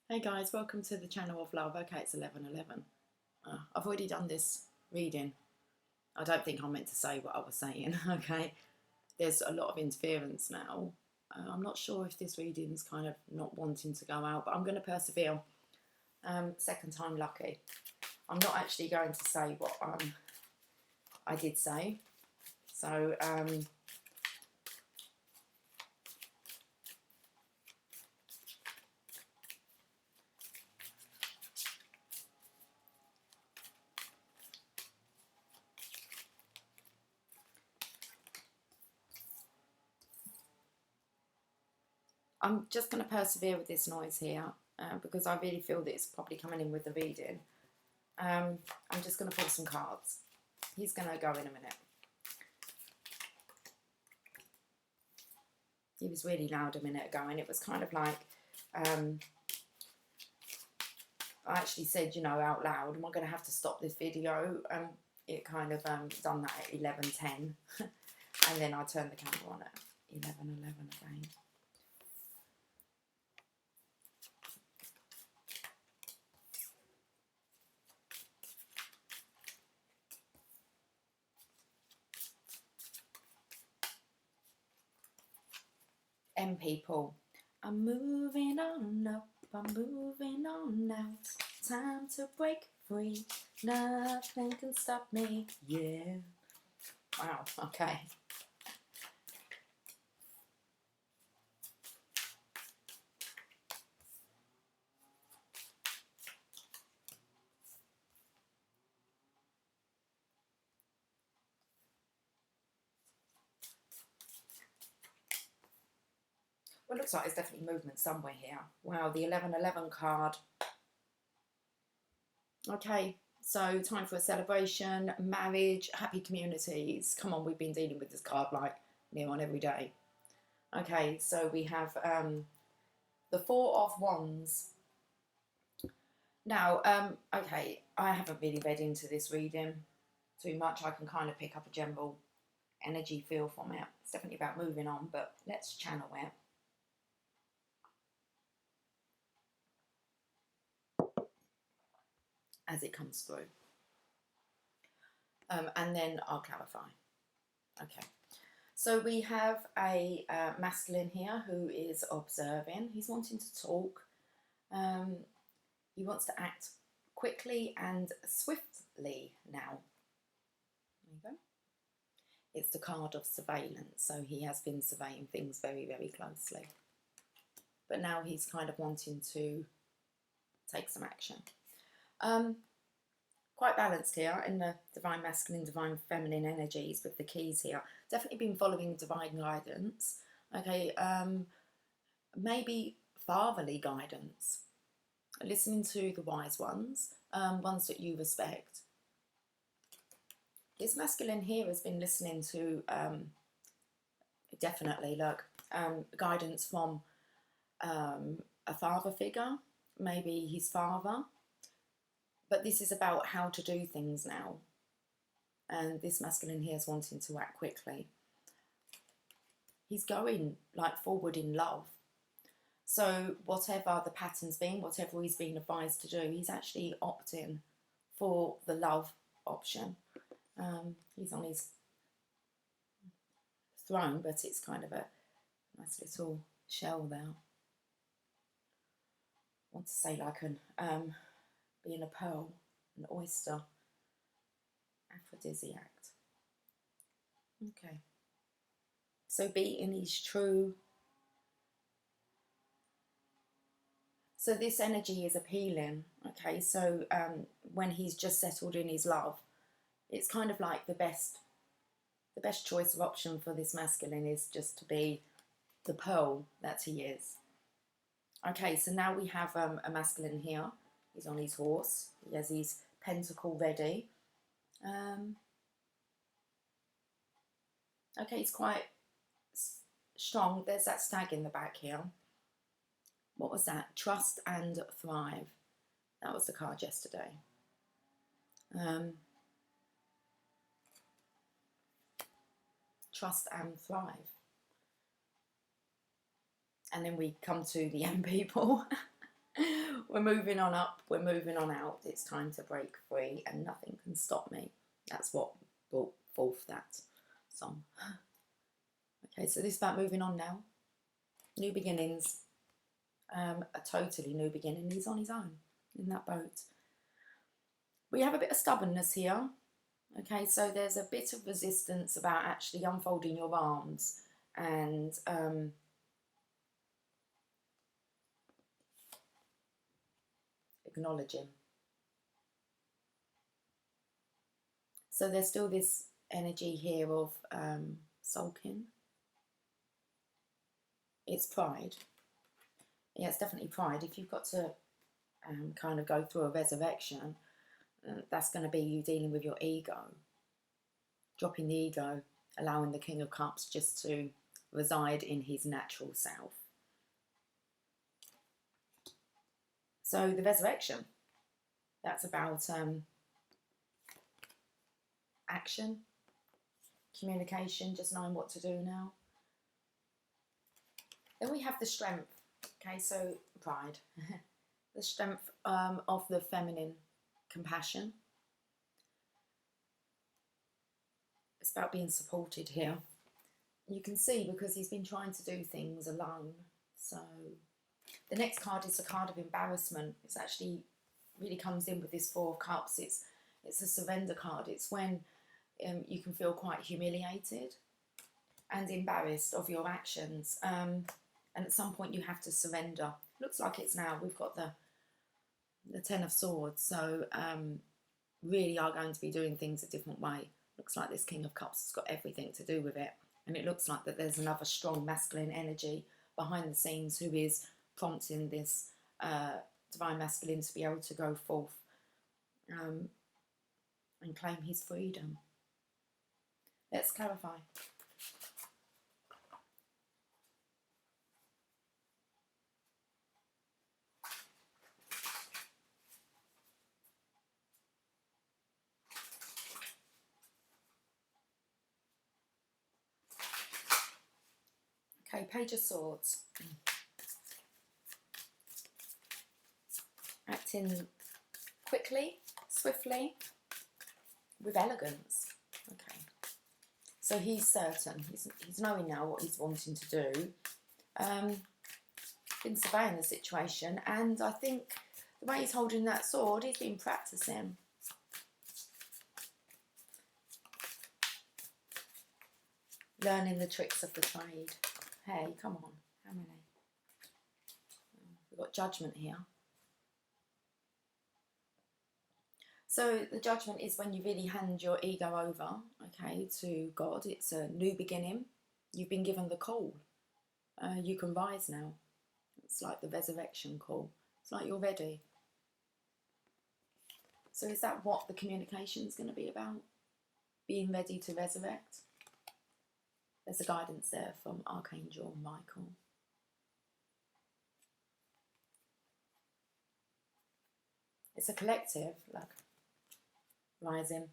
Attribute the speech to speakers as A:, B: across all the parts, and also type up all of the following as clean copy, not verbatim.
A: Hey guys, welcome to the channel of love. Okay, it's 11:11. I've already done this reading. I don't think I meant to say what I was saying. Okay, there's a lot of interference now. I'm not sure if this reading's kind of not wanting to go out, but I'm going to persevere. Second time lucky. I'm not actually going to say what I did say. So I'm just going to persevere with this noise here because I really feel that it's probably coming in with the reading. I'm just going to pull some cards. He's going to go in a minute. He was really loud a minute ago, and it was kind of like I actually said, out loud, am I going to have to stop this video? It kind of done that at 11:10, and then I turned the camera on at 11:11 again. People, I'm moving on up, I'm moving on now. Time to break free, nothing can stop me. Yeah. Wow. Okay. Well, it looks like there's definitely movement somewhere here. Wow, the 11:11 card. Okay, so time for a celebration, marriage, happy communities. Come on, we've been dealing with this card like near on every day. Okay, so we have the Four of Wands. Now, okay, I haven't really read into this reading too much. I can kind of pick up a general energy feel from it. It's definitely about moving on, but let's channel it. As it comes through. And then I'll clarify. Okay. So we have a masculine here who is observing. He's wanting to talk. He wants to act quickly and swiftly now. There you go. It's the card of surveillance. So he has been surveying things very, very closely. But now he's kind of wanting to take some action. Quite balanced here in the divine masculine, divine feminine energies with the keys here. Definitely been following divine guidance. Okay, maybe fatherly guidance. Listening to the wise ones, ones that you respect. This masculine here has been listening to definitely guidance from a father figure, maybe his father. But this is about how to do things now. And this masculine here is wanting to act quickly. He's going like forward in love. So whatever the pattern's been, whatever he's been advised to do, he's actually opting for the love option. He's on his throne, but it's kind of a nice little shell there. I want to say like being a pearl, an oyster, aphrodisiac. Okay. So be in his true. So this energy is appealing. Okay. So when he's just settled in his love, it's kind of like the best choice of option for this masculine is just to be the pearl that he is. Okay, so now we have a masculine here. He's on his horse. He has his pentacle ready. Okay, he's quite strong. There's that stag in the back here. What was that? Trust and thrive. That was the card yesterday. Trust and thrive. And then we come to the M people. We're moving on up, we're moving on out. It's time to break free and nothing can stop me. That's what brought forth that song. Okay, so this is about moving on now. New beginnings. A totally new beginning. He's on his own in that boat. We have a bit of stubbornness here. Okay, so there's a bit of resistance about actually unfolding your arms and acknowledging. So there's still this energy here of sulking. It's pride. Yeah, it's definitely pride. If you've got to kind of go through a resurrection, that's going to be you dealing with your ego. Dropping the ego, allowing the King of Cups just to reside in his natural self. So the resurrection, that's about action, communication, just knowing what to do now. Then we have the strength. Okay, so pride. The strength of the feminine compassion. It's about being supported here. You can see because he's been trying to do things alone. So the next card is the card of embarrassment. It's actually really comes in with this Four of Cups. It's a surrender card. It's when you can feel quite humiliated and embarrassed of your actions. And at some point you have to surrender. Looks like it's now. We've got the Ten of Swords. So really are going to be doing things a different way. Looks like this King of Cups has got everything to do with it. And it looks like that there's another strong masculine energy behind the scenes who is prompting this divine masculine to be able to go forth and claim his freedom. Let's clarify. Okay, Page of Swords. Acting quickly, swiftly, with elegance. Okay. So he's certain. He's knowing now what he's wanting to do. Been surveying the situation, and I think the way he's holding that sword, he's been practicing. Learning the tricks of the trade. Hey, come on. How many? We've got Judgment here. So the Judgment is when you really hand your ego over, okay, to God. It's a new beginning. You've been given the call. You can rise now. It's like the resurrection call. It's like you're ready. So is that what the communication is going to be about? Being ready to resurrect? There's a guidance there from Archangel Michael. It's a collective, like rising.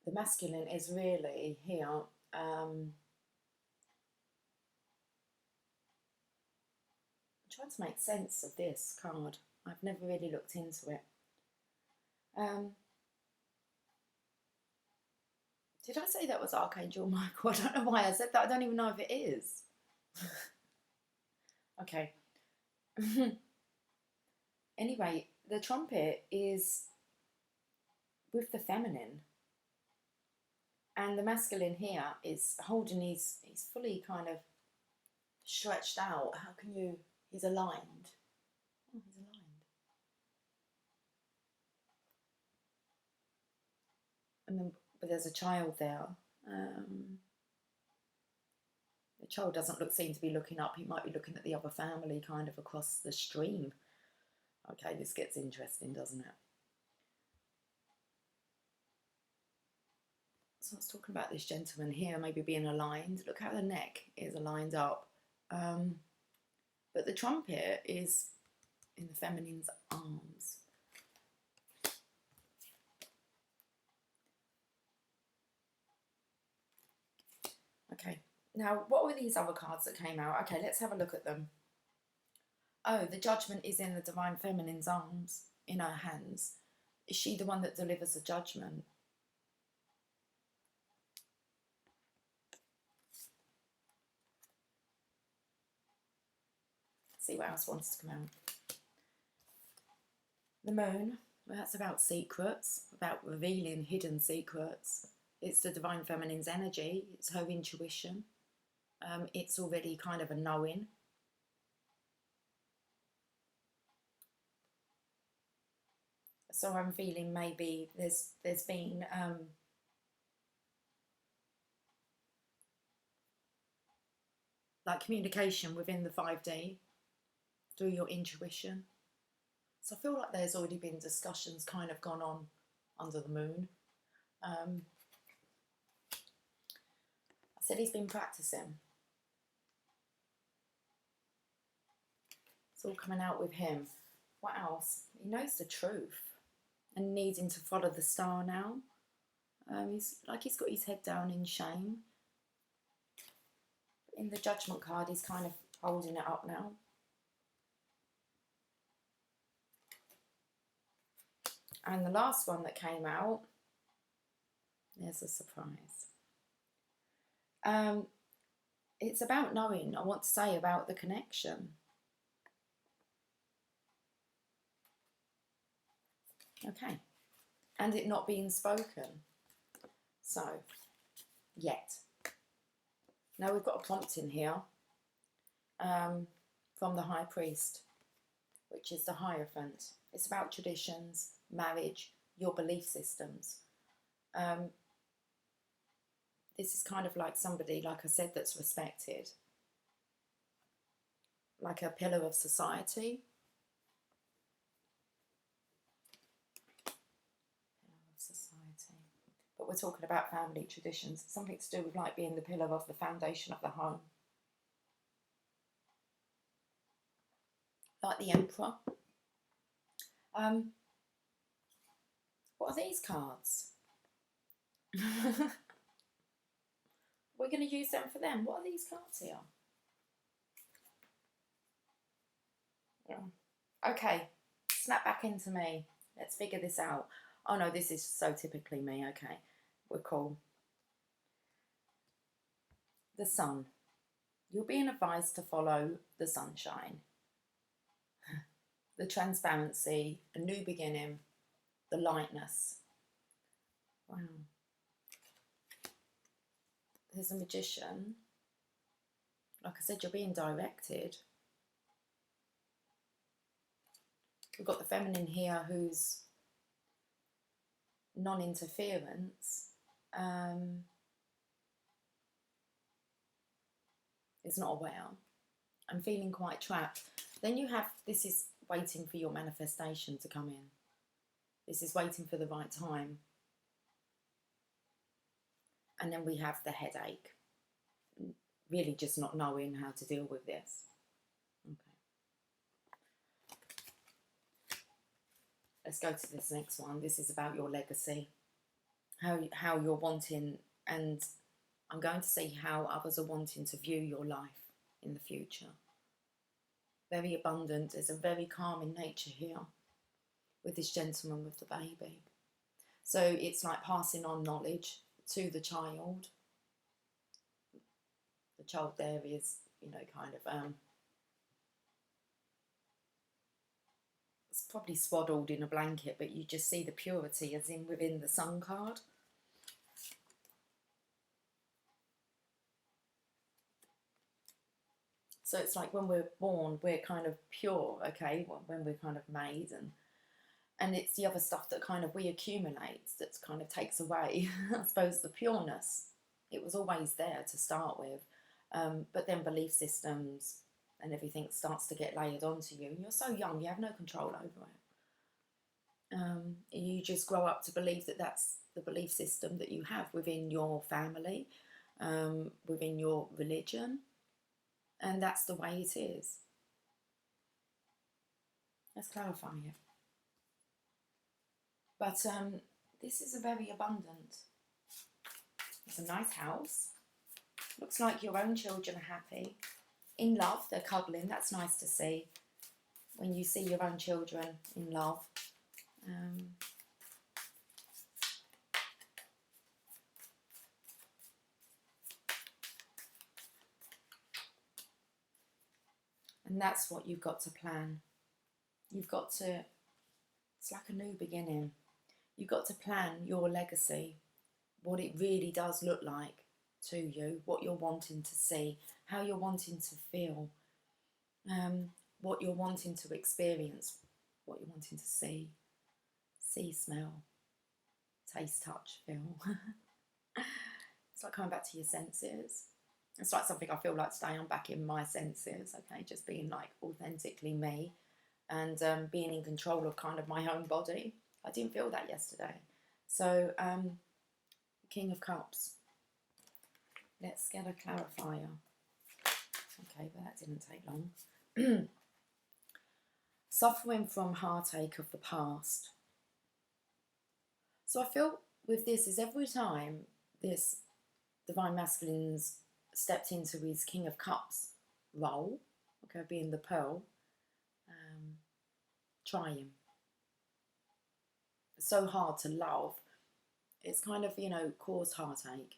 A: The masculine is really here. I'm trying to make sense of this card. I've never really looked into it. Did I say that was Archangel Michael? I don't know why I said that. I don't even know if it is. Okay. Anyway, the trumpet is with the feminine. And the masculine here is holding he's fully kind of stretched out. How can you, he's aligned. Oh, he's aligned. And then, but there's a child there. The child doesn't seem to be looking up. He might be looking at the other family kind of across the stream. Okay, this gets interesting, doesn't it? So I was talking about this gentleman here maybe being aligned. Look how the neck is aligned up. But the trumpet is in the feminine's arms. Okay, Now, what were these other cards that came out? Okay, let's have a look at them. Oh, the judgment is in the Divine Feminine's arms, in her hands. Is she the one that delivers the judgment? Let's see what else wants to come out. The Moon, well, that's about secrets, about revealing hidden secrets. It's the Divine Feminine's energy, it's her intuition. It's already kind of a knowing. So I'm feeling maybe there's been like communication within the 5D through your intuition. So I feel like there's already been discussions kind of gone on under the moon. I said he's been practicing. It's all coming out with him. What else? He knows the truth and needing to follow the star now. He's got his head down in shame. In the Judgment card, he's kind of holding it up now. And the last one that came out, there's a surprise. It's about knowing, I want to say, about the connection. Okay. And it not being spoken. So, yet. Now we've got a prompt in here from the High Priest, which is the Hierophant. It's about traditions, marriage, your belief systems. This is kind of like somebody, like I said, that's respected. Like a pillar of society. But we're talking about family traditions. It's something to do with like being the pillar of the foundation of the home. Like the Emperor. What are these cards? We're going to use them for them. What are these cards here? Yeah. Okay, snap back into me. Let's figure this out. Oh no, this is so typically me. Okay, we're cool. The Sun. You're being advised to follow the sunshine. The transparency, a new beginning, the lightness. Wow. There's a Magician. Like I said, you're being directed. We've got the Feminine here who's non-interference. Is not aware. I'm feeling quite trapped. Then you have, this is waiting for your manifestation to come in. This is waiting for the right time. And then we have the headache. Really just not knowing how to deal with this. Okay. Let's go to this next one. This is about your legacy. How you're wanting, and I'm going to see how others are wanting to view your life in the future. Very abundant. There's a very calming nature here with this gentleman with the baby. So it's like passing on knowledge to the child. The child there is, you know, kind of it's probably swaddled in a blanket, but you just see the purity as in within the Sun card. So it's like when we're born, we're kind of pure, okay, when we're kind of made, and it's the other stuff that kind of we accumulate that kind of takes away, I suppose, the pureness. It was always there to start with, but then belief systems and everything starts to get layered onto you, and you're so young, you have no control over it. You just grow up to believe that that's the belief system that you have within your family, within your religion. And that's the way it is. Let's clarify it. But this is a very abundant. It's a nice house. Looks like your own children are happy. In love, they're cuddling. That's nice to see. When you see your own children in love. And that's what you've got to plan. You've got to, it's like a new beginning. You've got to plan your legacy, what it really does look like to you, what you're wanting to see, how you're wanting to feel, what you're wanting to experience, what you're wanting to see, smell, taste, touch, feel. It's like coming back to your senses. It's like something I feel like today I'm back in my senses, okay, just being like authentically me and being in control of kind of my own body. I didn't feel that yesterday. So, King of Cups. Let's get a clarifier. Okay, but that didn't take long. Suffering from heartache of the past. So I feel with this is every time this Divine Masculine's stepped into his King of Cups role, okay, being the pearl, try him. It's so hard to love. It's kind of, you know, caused heartache.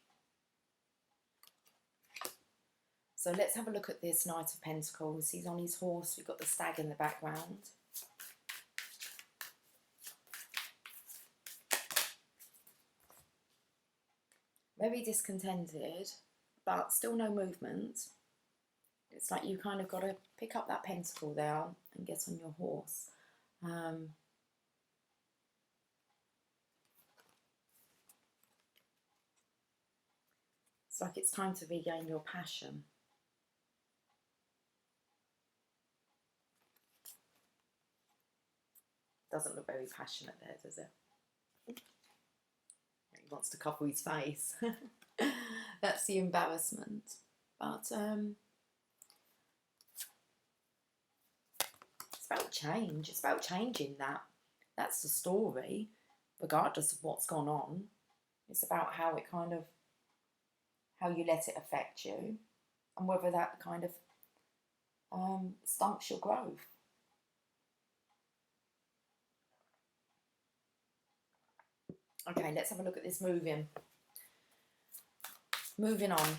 A: So let's have a look at this Knight of Pentacles. He's on his horse. We've got the stag in the background. Very discontented, but still no movement. It's like you kind of got to pick up that pentacle there and get on your horse. It's like it's time to regain your passion. Doesn't look very passionate there, does it? He wants to cover his face. That's the embarrassment. But it's about change. It's about changing that. That's the story, regardless of what's gone on. It's about how it kind of, how you let it affect you, and whether that kind of stunts your growth. Okay, let's have a look at this moving. Moving on.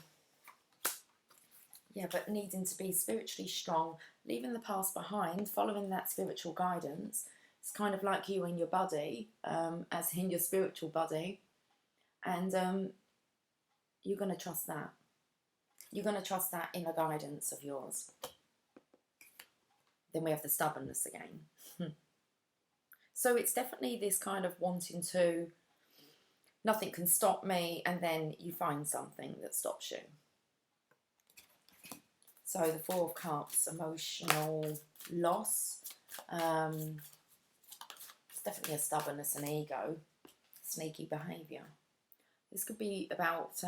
A: Yeah, but needing to be spiritually strong, leaving the past behind, following that spiritual guidance. It's kind of like you and your buddy, as in your spiritual buddy. And you're going to trust that. You're going to trust that inner guidance of yours. Then we have the stubbornness again. So it's definitely this kind of wanting to, nothing can stop me, and then you find something that stops you. So the Four of Cups, emotional loss. It's definitely a stubbornness and ego, sneaky behaviour. This could be about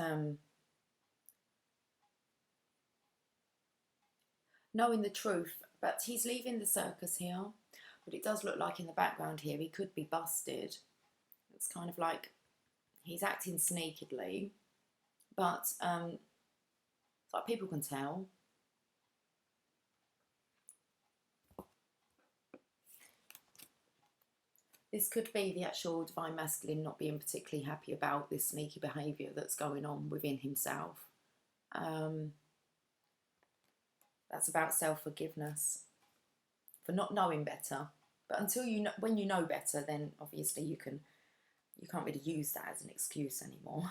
A: knowing the truth, but he's leaving the circus here. But it does look like in the background here he could be busted. It's kind of like he's acting sneakily, but it's like people can tell. This could be the actual Divine Masculine not being particularly happy about this sneaky behaviour that's going on within himself. That's about self-forgiveness for not knowing better. But until you know, when you know better, then obviously you can't really use that as an excuse anymore.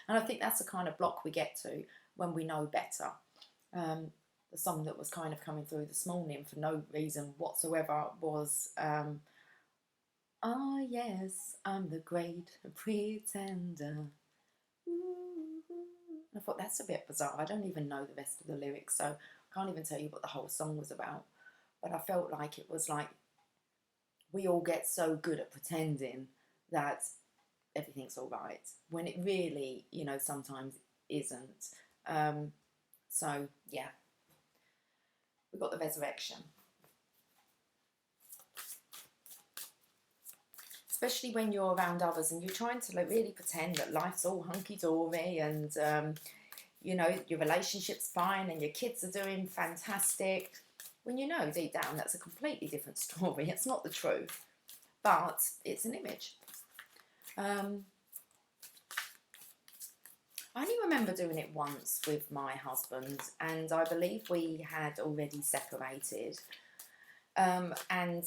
A: And I think that's the kind of block we get to when we know better. The song that was kind of coming through this morning for no reason whatsoever was "Oh yes, I'm the great pretender." Ooh. I thought that's a bit bizarre. I don't even know the rest of the lyrics, so I can't even tell you what the whole song was about. But I felt like it was like we all get so good at pretending that everything's all right when it really, you know, sometimes isn't. So yeah, we've got the Resurrection. Especially when you're around others and you're trying to like really pretend that life's all hunky-dory and you know, your relationship's fine and your kids are doing fantastic, when you know deep down that's a completely different story. It's not the truth, but it's an image. I only remember doing it once with my husband, and I believe we had already separated. And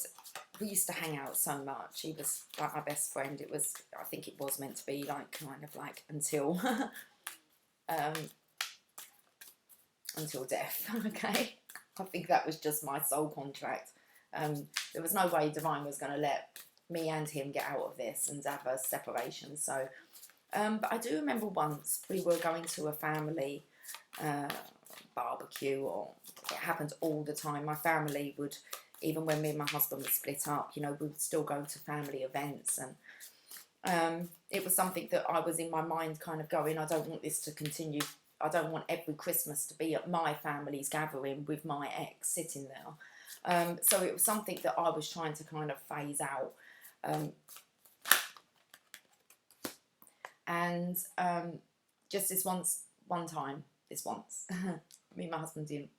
A: we used to hang out so much. He was like my best friend. It was, I think it was meant to be like kind of like until until death. Okay, I think that was just my soul contract. There was no way Divine was going to let me and him get out of this and have a separation. So, but I do remember once we were going to a family barbecue, or it happened all the time. My family would, even when me and my husband were split up, you know, we would still go to family events, and it was something that I was in my mind kind of going, I don't want this to continue. I don't want every Christmas to be at my family's gathering with my ex sitting there. So it was something that I was trying to kind of phase out. And just one time, me and my husband didn't,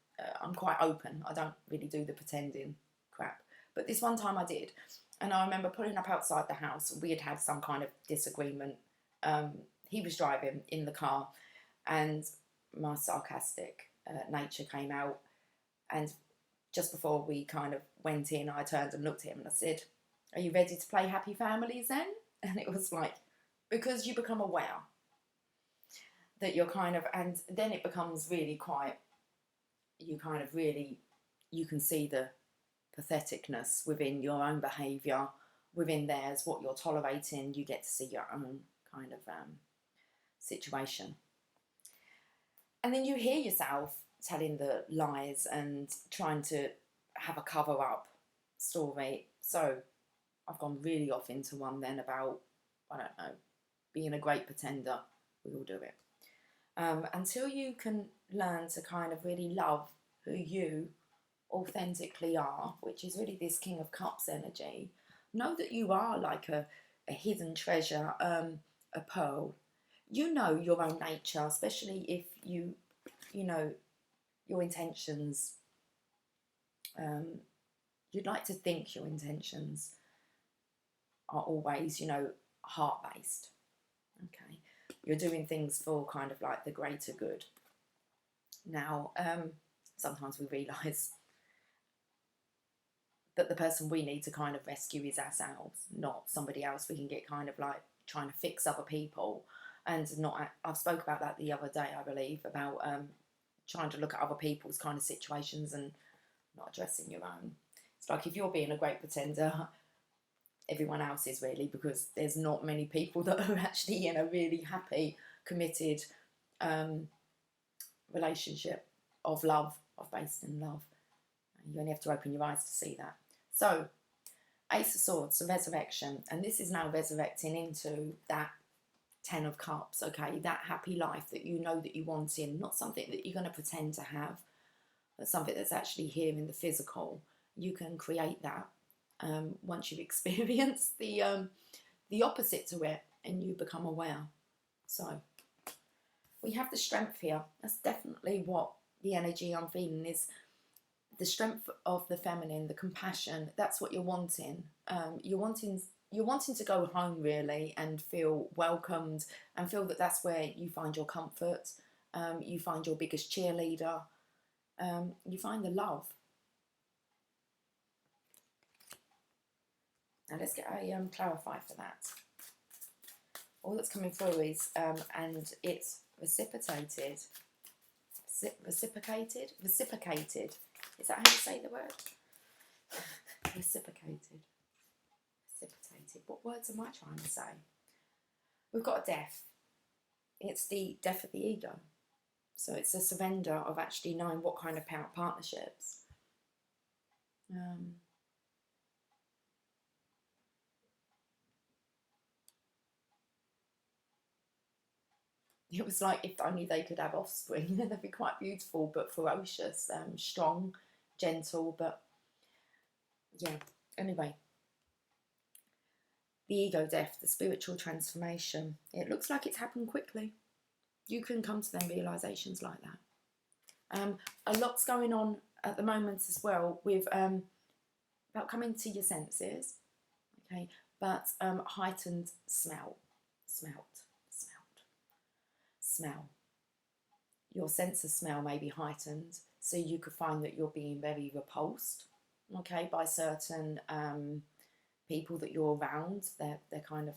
A: I'm quite open. I don't really do the pretending crap. But this one time I did. And I remember pulling up outside the house. We had had some kind of disagreement. He was driving in the car, and my sarcastic nature came out. And just before we kind of went in, I turned and looked at him and I said, "Are you ready to play Happy Families then?" And it was like, because you become aware that you're kind of, and then it becomes really quite, you kind of really, you can see the patheticness within your own behaviour, within theirs, what you're tolerating. You get to see your own kind of situation. And then you hear yourself telling the lies and trying to have a cover-up story. So I've gone really off into one then about, I don't know, being a great pretender. We all do it. Until you can learn to kind of really love who you authentically are, which is really this King of Cups energy. Know that you are like a hidden treasure, a pearl. You know your own nature, especially if you know your intentions. You'd like to think your intentions are always, you know, heart-based. Okay, you're doing things for kind of like the greater good. Now, sometimes we realise that the person we need to kind of rescue is ourselves, not somebody else. We can get kind of like trying to fix other people, and not. I've spoke about that the other day, I believe, about trying to look at other people's kind of situations and not addressing your own. It's like if you're being a great pretender, everyone else is really, because there's not many people that are actually in a really happy, committed relationship of love, of based in love. You only have to open your eyes to see that. So, Ace of Swords, the resurrection, and this is now resurrecting into that Ten of Cups, okay, that happy life that you know that you want in, not something that you're going to pretend to have, but something that's actually here in the physical. You can create that once you've experienced the opposite to it and you become aware. So, we have the strength here. That's definitely what the energy I'm feeling is. The strength of the feminine, the compassion, that's what you're wanting. You're wanting to go home really and feel welcomed and feel that that's where you find your comfort. You find your biggest cheerleader. You find the love. Now let's get a clarify for that. All that's coming through is, and it's reciprocated. Reciprocated? Reciprocated. Is that how you say the word? Reciprocated. Reciprocated. What words am I trying to say? We've got a death. It's the death of the ego. So it's a surrender of actually knowing what kind of partnerships. It was like if only they could have offspring. They'd be quite beautiful, but ferocious, strong, gentle, but yeah. Anyway, the ego death, the spiritual transformation. It looks like it's happened quickly. You can come to them realizations like that. A lot's going on at the moment as well with about coming to your senses, okay, but heightened smell. Your sense of smell may be heightened, so you could find that you're being very repulsed, okay, by certain people that you're around. They're kind of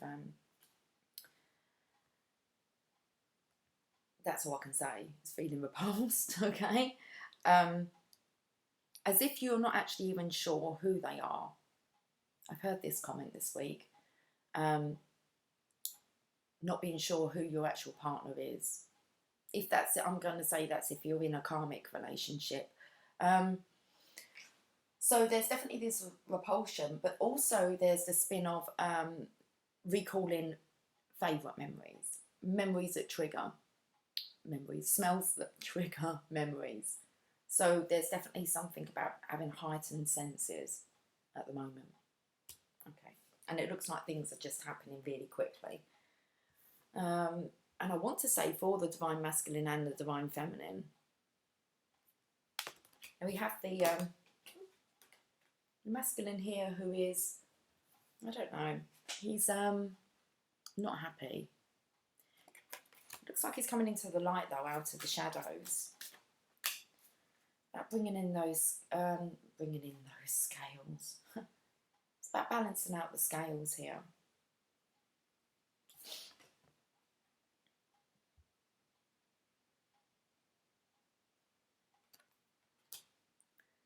A: that's all I can say, is feeling repulsed, okay? As if you're not actually even sure who they are. I've heard this comment this week. Not being sure who your actual partner is. If that's it, I'm going to say that's if you're in a karmic relationship. So there's definitely this repulsion, but also there's the spin of recalling favourite memories. Memories that trigger memories. Smells that trigger memories. So there's definitely something about having heightened senses at the moment. Okay. And it looks like things are just happening really quickly. And I want to say for the Divine Masculine and the Divine Feminine. And we have the masculine here who is, I don't know, he's not happy. Looks like he's coming into the light though, out of the shadows. About bringing in those scales. It's about balancing out the scales here.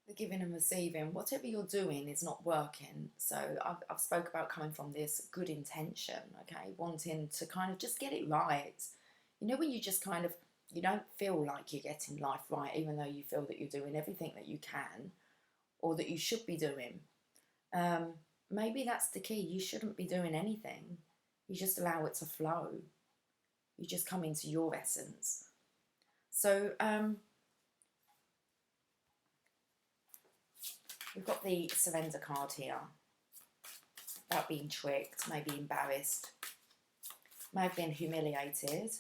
A: The giving and receiving, whatever you're doing is not working. So I've spoke about coming from this good intention, okay, wanting to kind of just get it right. You know, when you just kind of, you don't feel like you're getting life right, even though you feel that you're doing everything that you can or that you should be doing. Maybe that's the key. You shouldn't be doing anything. You just allow it to flow. You just come into your essence. So we've got the surrender card here. About being tricked, maybe embarrassed, may have been humiliated.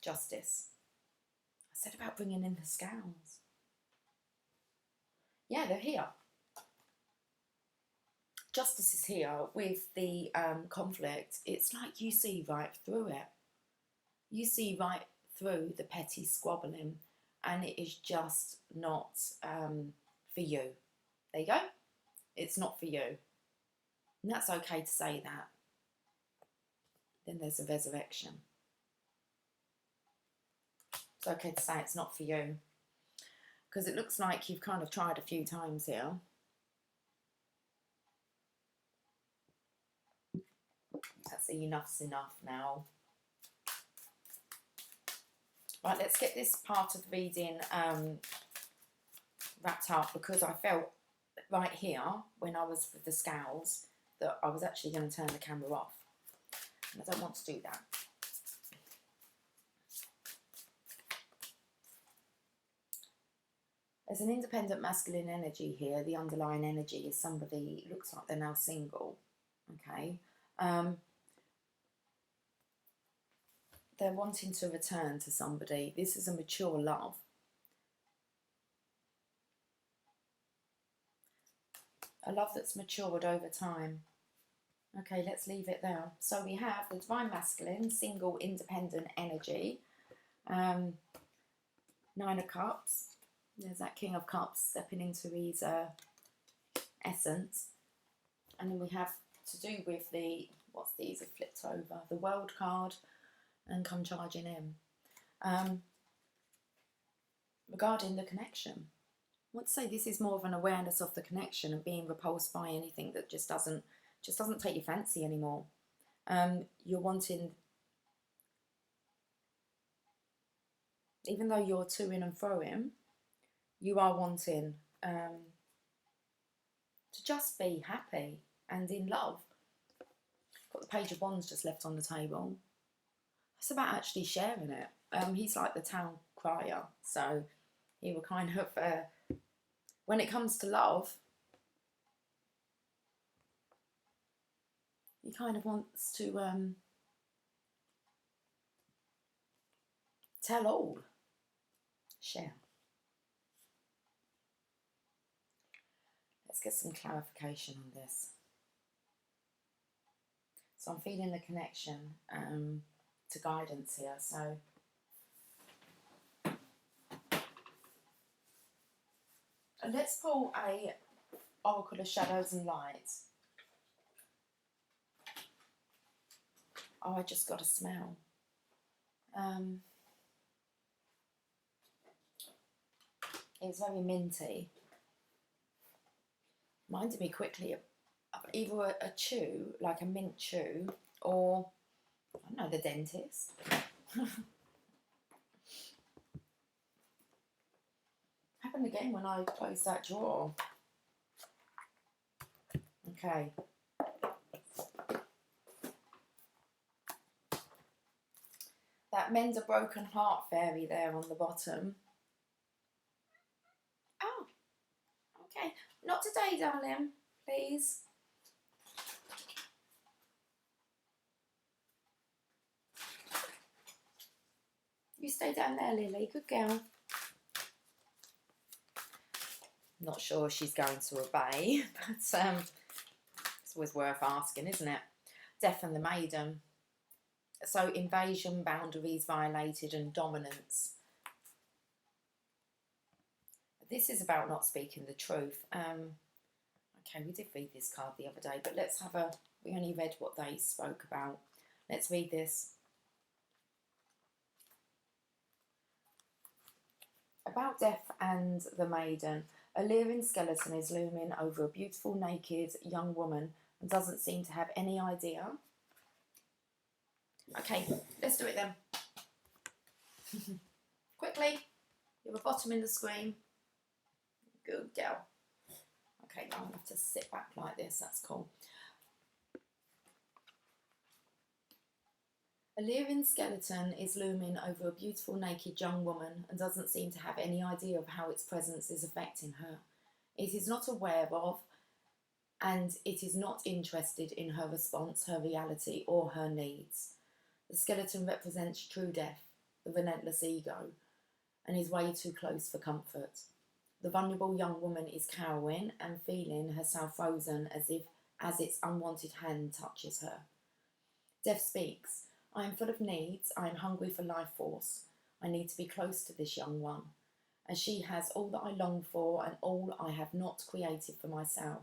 A: Justice. I said about bringing in the scales. Yeah, they're here. Justice is here with the conflict. It's like you see right through it. You see right through the petty squabbling, and it is just not for you. There you go. It's not for you. And that's okay to say that. Then there's a resurrection. It's okay to say it's not for you. Because it looks like you've kind of tried a few times here. That's enough's enough now. Right, let's get this part of the reading wrapped up, because I felt right here when I was with the scales that I was actually going to turn the camera off. And I don't want to do that. There's an independent masculine energy here. The underlying energy is somebody, looks like they're now single. Okay. They're wanting to return to somebody. This is a mature love. A love that's matured over time. Okay, let's leave it there. So we have the Divine Masculine, single, independent energy. 9 of Cups. There's that King of Cups stepping into his essence. And then we have to do with the, what's these, are flipped over, the World card, and come charging in. Regarding the connection, I want to say this is more of an awareness of the connection and being repulsed by anything that just doesn't take your fancy anymore. You're wanting, even though you're to-ing and fro-ing, you are wanting to just be happy and in love. Got the Page of Wands just left on the table. It's about actually sharing it. He's like the town crier, so he will kind of, when it comes to love, He kind of wants to tell all, share. Let's get some clarification on this. So I'm feeling the connection to guidance here. So let's pull a Oracle of Shadows and Lights. Oh, I just got a smell. It's very minty. Reminded me quickly of either a chew, like a mint chew, or, I don't know, the dentist. Happened again when I closed that drawer. Okay. That mend a broken heart fairy there on the bottom. Oh, okay. Not today, darling, please. You stay down there, Lily. Good girl. Not sure she's going to obey, but it's always worth asking, isn't it? Death and the Maiden. So invasion, boundaries violated, and dominance. This is about not speaking the truth. Okay, we did read this card the other day, but let's have a... We only read what they spoke about. Let's read this. About Death and the Maiden. A leering skeleton is looming over a beautiful, naked young woman and doesn't seem to have any idea. Okay, let's do it then. Quickly. You have a bottom in the screen. Good girl. Okay, now I have to sit back like this. That's cool. A leering skeleton is looming over a beautiful naked young woman and doesn't seem to have any idea of how its presence is affecting her. It is not aware of, and it is not interested in her response, her reality, or her needs. The skeleton represents true death, the relentless ego, and is way too close for comfort. The vulnerable young woman is cowering and feeling herself frozen as its unwanted hand touches her. Death speaks. I am full of needs. I am hungry for life force. I need to be close to this young one, as she has all that I long for and all I have not created for myself.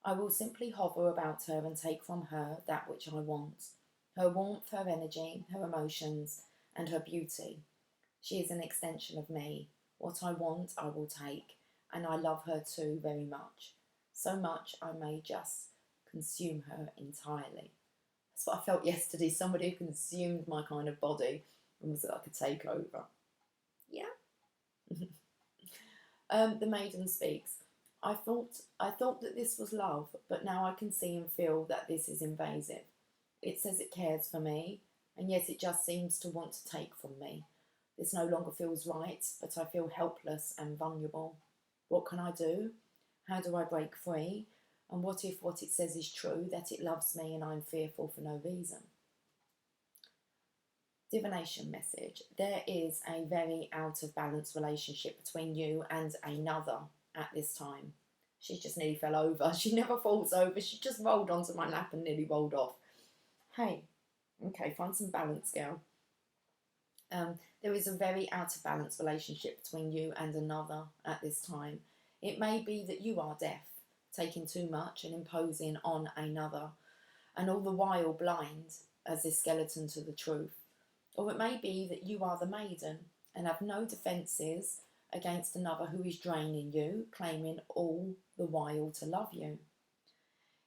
A: I will simply hover about her and take from her that which I want. Her warmth, her energy, her emotions, and her beauty. She is an extension of me. What I want, I will take, and I love her too very much. So much I may just consume her entirely. That's what I felt yesterday. Somebody who consumed my kind of body and was like a takeover. Yeah. The Maiden speaks. I thought that this was love, but now I can see and feel that this is invasive. It says it cares for me, and yet it just seems to want to take from me. This no longer feels right, but I feel helpless and vulnerable. What can I do? How do I break free? And what if what it says is true, that it loves me and I'm fearful for no reason? Divination message. There is a very out of balance relationship between you and another at this time. She just nearly fell over. She never falls over. She just rolled onto my lap and nearly rolled off. Hey, okay, find some balance, girl. There is a very out of balance relationship between you and another at this time. It may be that you are deaf, taking too much and imposing on another, and all the while blind as this skeleton to the truth. Or it may be that you are the maiden and have no defences against another who is draining you, claiming all the while to love you.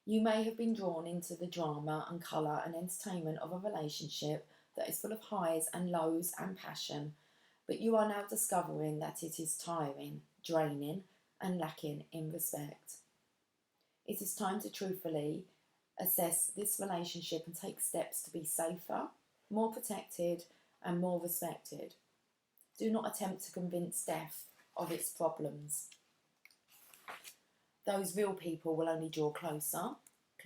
A: You may have been drawn into the drama and colour and entertainment of a relationship that is full of highs and lows and passion, but you are now discovering that it is tiring, draining, and lacking in respect. It is time to truthfully assess this relationship and take steps to be safer, more protected, and more respected. Do not attempt to convince death of its problems. Those real people will only draw closer,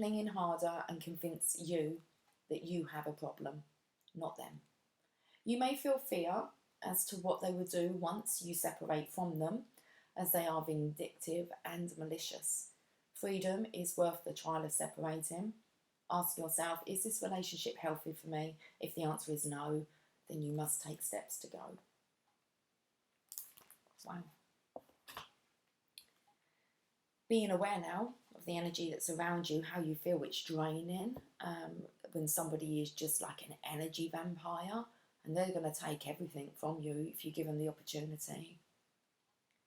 A: clinging harder and convince you that you have a problem, not them. You may feel fear as to what they will do once you separate from them, as they are vindictive and malicious. Freedom is worth the trial of separating. Ask yourself, is this relationship healthy for me? If the answer is no, then you must take steps to go. Wow. Being aware now of the energy that's around you, how you feel it's draining, when somebody is just like an energy vampire, and they're going to take everything from you if you give them the opportunity.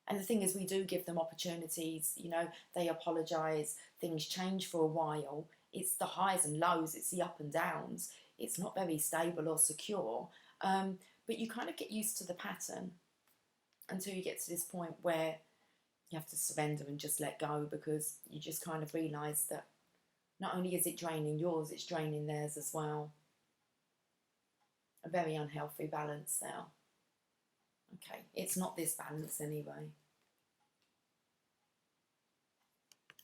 A: And the thing is, we do give them opportunities, you know, they apologise, things change for a while. It's the highs and lows, it's the up and downs. It's not very stable or secure, but you kind of get used to the pattern until you get to this point where you have to surrender and just let go, because you just kind of realise that not only is it draining yours, it's draining theirs as well. A very unhealthy balance there. Okay, it's not this balance anyway.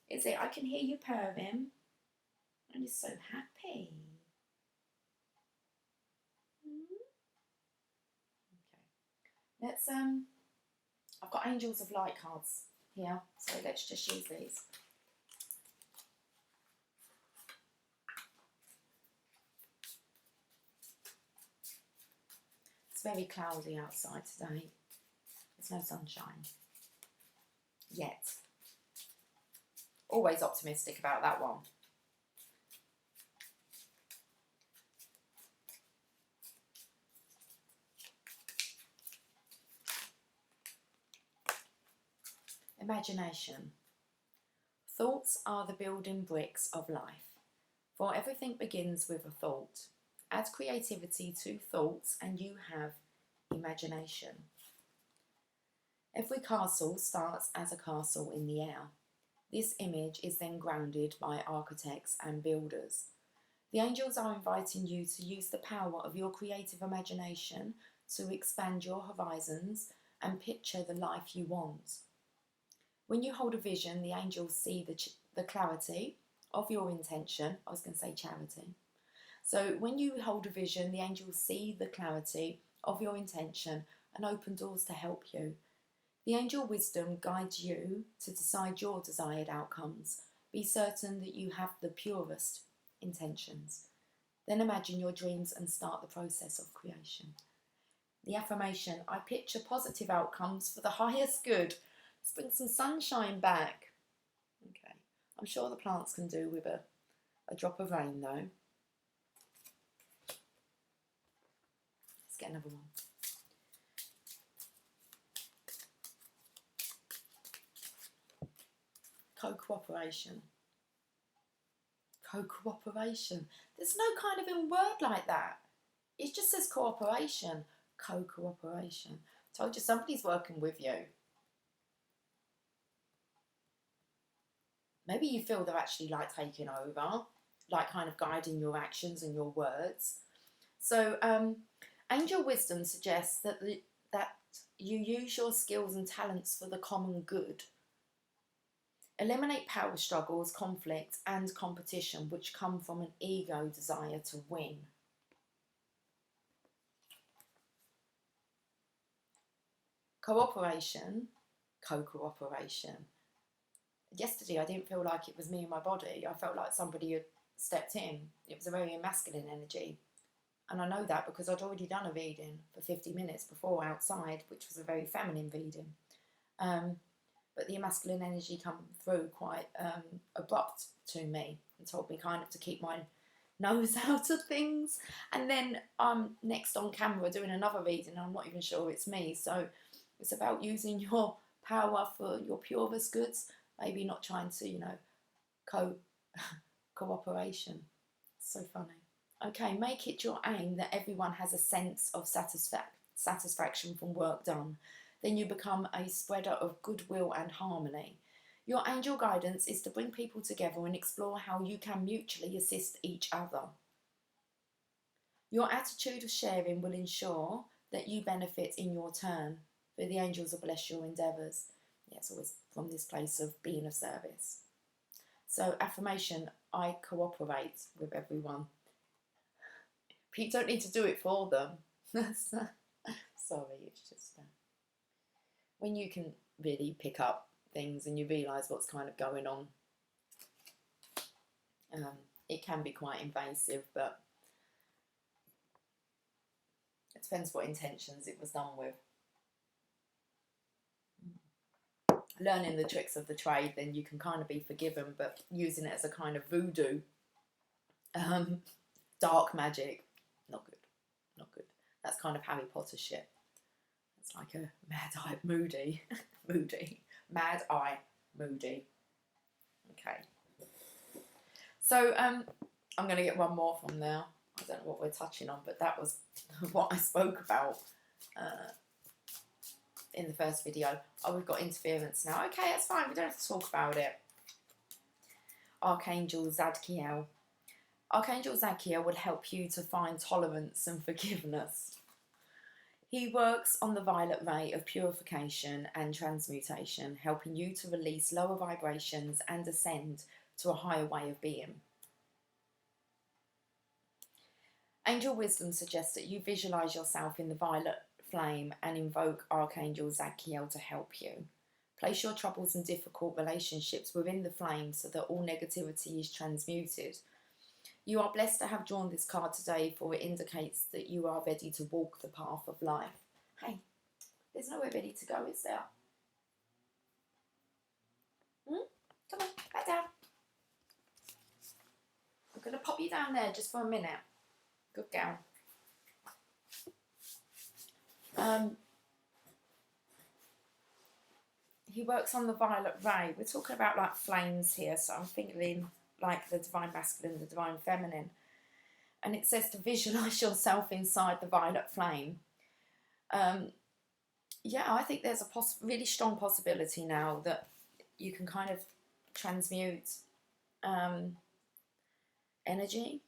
A: Is it? I can hear you purring. I'm just so happy. Okay, let's I've got Angels of Light cards here, so let's just use these. It's very cloudy outside today. There's no sunshine yet. Always optimistic about that one. Imagination. Thoughts are the building bricks of life, for everything begins with a thought. Add creativity to thoughts and you have imagination. Every castle starts as a castle in the air. This image is then grounded by architects and builders. The angels are inviting you to use the power of your creative imagination to expand your horizons and picture the life you want. When you hold a vision, the angels see the clarity of your intention. I was going to say charity. So when you hold a vision, the angels see the clarity of your intention and open doors to help you. The angel wisdom guides you to decide your desired outcomes. Be certain that you have the purest intentions. Then imagine your dreams and start the process of creation. The affirmation, I picture positive outcomes for the highest good. Let's bring some sunshine back. Okay, I'm sure the plants can do with a drop of rain though. Let's get another one. Co-cooperation. Co-cooperation. There's no kind of word like that. It just says cooperation. Co-cooperation. Told you somebody's working with you. Maybe you feel they're actually like taking over, like kind of guiding your actions and your words. So angel wisdom suggests that that you use your skills and talents for the common good. Eliminate power struggles, conflict and competition which come from an ego desire to win. Cooperation, co-cooperation. Yesterday I didn't feel like it was me and my body. I felt like somebody had stepped in. It was a very masculine energy. And I know that because I'd already done a reading for 50 minutes before outside, which was a very feminine reading. But the masculine energy come through quite abrupt to me and told me kind of to keep my nose out of things. And then I'm next on camera doing another reading and I'm not even sure it's me. So it's about using your power for your purest goods, maybe not trying to, you know, cooperation. So funny. Okay, make it your aim that everyone has a sense of satisfaction from work done. Then you become a spreader of goodwill and harmony. Your angel guidance is to bring people together and explore how you can mutually assist each other. Your attitude of sharing will ensure that you benefit in your turn, for the angels will bless your endeavours. Yeah, it's always from this place of being of service. So affirmation, I cooperate with everyone. But you don't need to do it for them. Sorry, it's just when you can really pick up things and you realise what's kind of going on. It can be quite invasive, but it depends what intentions it was done with. Learning the tricks of the trade, then you can kind of be forgiven, but using it as a kind of voodoo, dark magic, not good, not good. That's kind of Harry Potter shit. It's like a Mad-Eye Moody, Mad-Eye Moody. Okay. So I'm going to get one more from there. I don't know what we're touching on, but that was what I spoke about in the first video. Oh, we've got interference now. Okay, that's fine. We don't have to talk about it. Archangel Zadkiel. Archangel Zadkiel will help you to find tolerance and forgiveness. He works on the violet ray of purification and transmutation, helping you to release lower vibrations and ascend to a higher way of being. Angel wisdom suggests that you visualize yourself in the violet flame and invoke Archangel Zadkiel to help you. Place your troubles and difficult relationships within the flame so that all negativity is transmuted. You are blessed to have drawn this card today, for it indicates that you are ready to walk the path of life. Hey, there's nowhere ready to go, is there? Come on, back down. I'm going to pop you down there just for a minute. Good girl. He works on the violet ray. We're talking about like flames here, so I'm thinking like the divine masculine, the divine feminine. And it says to visualize yourself inside the violet flame. Yeah, I think there's a really strong possibility now that you can kind of transmute energy,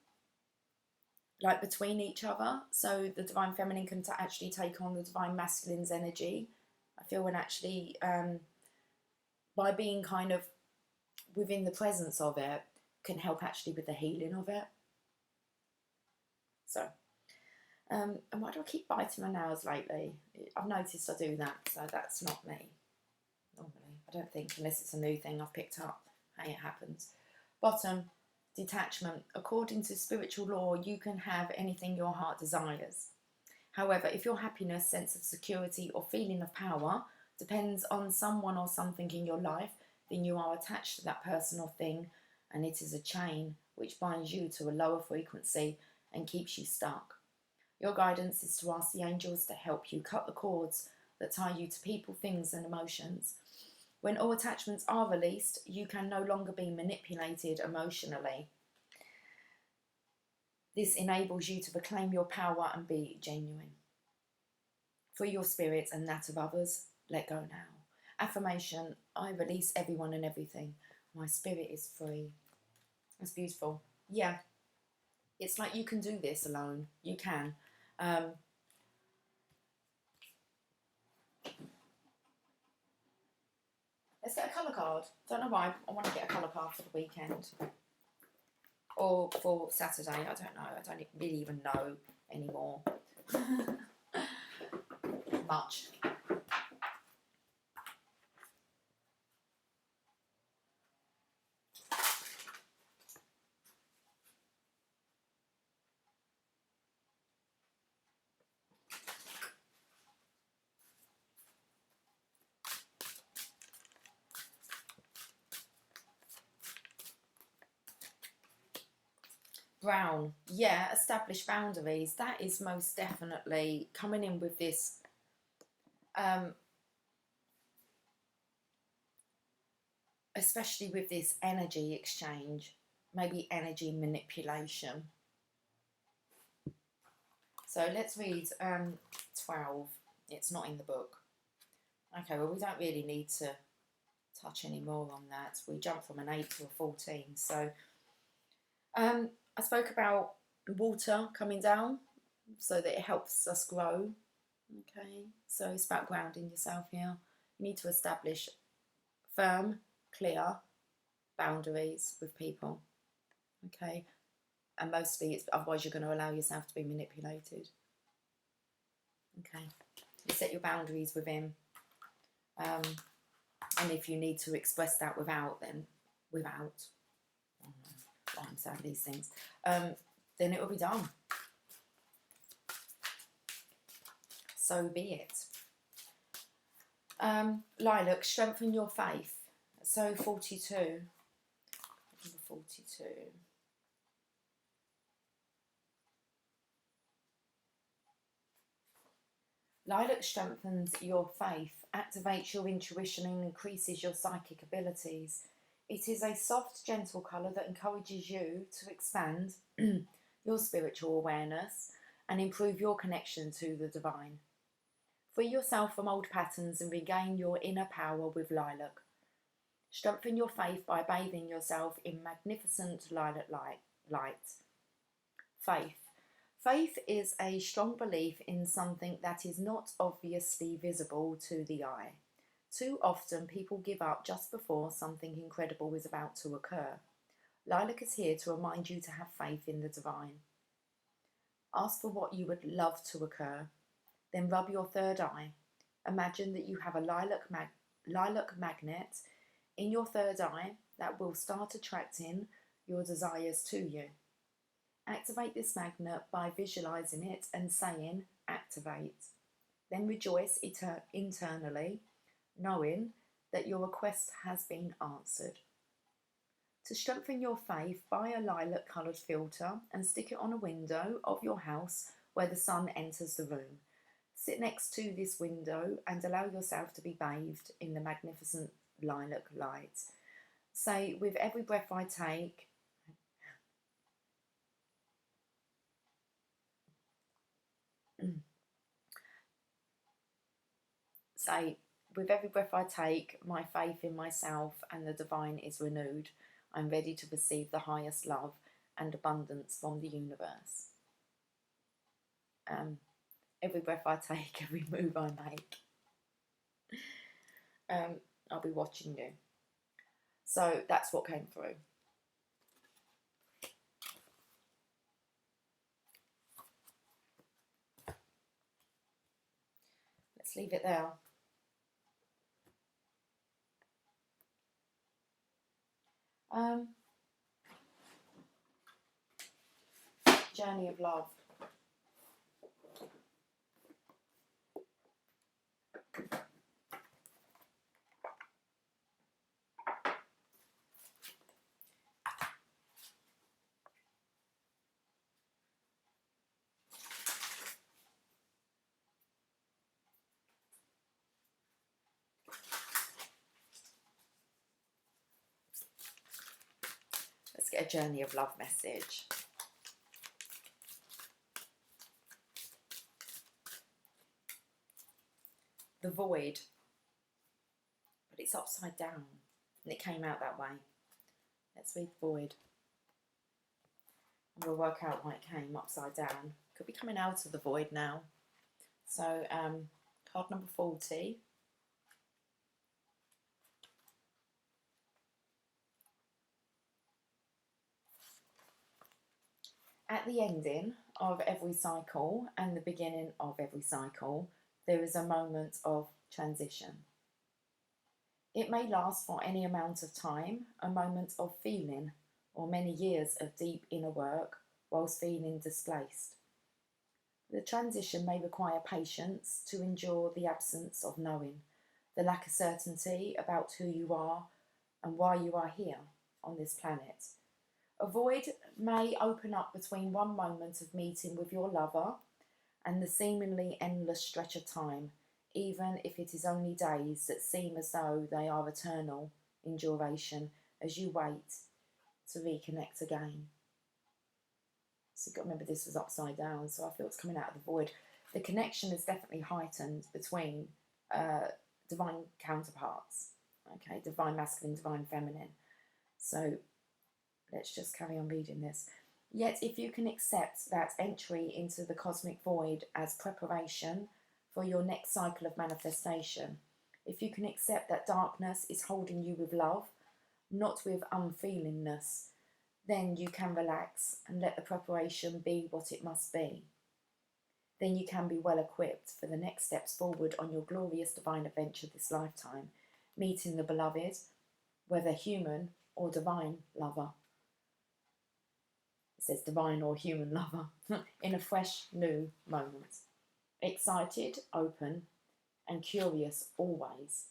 A: like between each other. So the divine feminine can actually take on the divine masculine's energy. I feel when actually, by being kind of within the presence of it, can help actually with the healing of it. So, and why do I keep biting my nails lately? I've noticed I do that, so that's not me. Normally, I don't think, unless it's a new thing I've picked up. Hey, it happens. Bottom, detachment. According to spiritual law, you can have anything your heart desires. However, if your happiness, sense of security, or feeling of power depends on someone or something in your life, then you are attached to that person or thing, and it is a chain which binds you to a lower frequency and keeps you stuck. Your guidance is to ask the angels to help you cut the cords that tie you to people, things, and emotions. When all attachments are released, you can no longer be manipulated emotionally. This enables you to reclaim your power and be genuine. Free your spirit and that of others. Let go now. Affirmation, I release everyone and everything. My spirit is free. That's beautiful. Yeah. It's like you can do this alone. You can. Let's get a colour card. Don't know why. I want to get a colour card for the weekend. Or for Saturday. I don't know. I don't really even know anymore. Much. Brown, yeah, establish boundaries. That is most definitely coming in with this especially with this energy exchange, maybe energy manipulation. So let's read 12. It's not in the book. Okay, well, we don't really need to touch any more on that. We jump from an 8 to a 14. So I spoke about water coming down so that it helps us grow. Okay, so it's about grounding yourself here. You need to establish firm, clear boundaries with people. Okay, and mostly it's otherwise you're going to allow yourself to be manipulated. Okay, you set your boundaries with him, and if you need to express that without, then without. I don't know why I'm saying these things. Then it will be done. So be it. Lilac, strengthen your faith. So 42. Number 42. Lilac strengthens your faith, activates your intuition and increases your psychic abilities. It is a soft, gentle colour that encourages you to expand your spiritual awareness and improve your connection to the divine. Free yourself from old patterns and regain your inner power with lilac. Strengthen your faith by bathing yourself in magnificent lilac light. Faith. Faith is a strong belief in something that is not obviously visible to the eye. Too often people give up just before something incredible is about to occur. Lilac is here to remind you to have faith in the divine. Ask for what you would love to occur. Then rub your third eye. Imagine that you have a lilac magnet in your third eye that will start attracting your desires to you. Activate this magnet by visualizing it and saying, activate. Then rejoice internally, knowing that your request has been answered. To strengthen your faith, buy a lilac coloured filter and stick it on a window of your house where the sun enters the room. Sit next to this window and allow yourself to be bathed in the magnificent lilac light. Say, with every breath I take, say, with every breath I take, my faith in myself and the divine is renewed. I'm ready to receive the highest love and abundance from the universe. Every breath I take, every move I make, I'll be watching you. So that's what came through. Let's leave it there. Journey of love. Let's get a journey of love message. The void, but it's upside down and it came out that way. Let's read void and we'll work out why it came upside down. Could be coming out of the void now. So card number 40. At the ending of every cycle and the beginning of every cycle, there is a moment of transition. It may last for any amount of time, a moment of feeling, or many years of deep inner work whilst feeling displaced. The transition may require patience to endure the absence of knowing, the lack of certainty about who you are and why you are here on this planet. A void may open up between one moment of meeting with your lover and the seemingly endless stretch of time, even if it is only days that seem as though they are eternal in duration as you wait to reconnect again. So you've got to remember this was upside down, so I feel it's coming out of the void. The connection is definitely heightened between divine counterparts, okay, divine masculine, divine feminine. So let's just carry on reading this. Yet if you can accept that entry into the cosmic void as preparation for your next cycle of manifestation, if you can accept that darkness is holding you with love, not with unfeelingness, then you can relax and let the preparation be what it must be. Then you can be well equipped for the next steps forward on your glorious divine adventure this lifetime, meeting the beloved, whether human or divine lover. It says divine or human lover, in a fresh new moment. Excited, open, and curious always.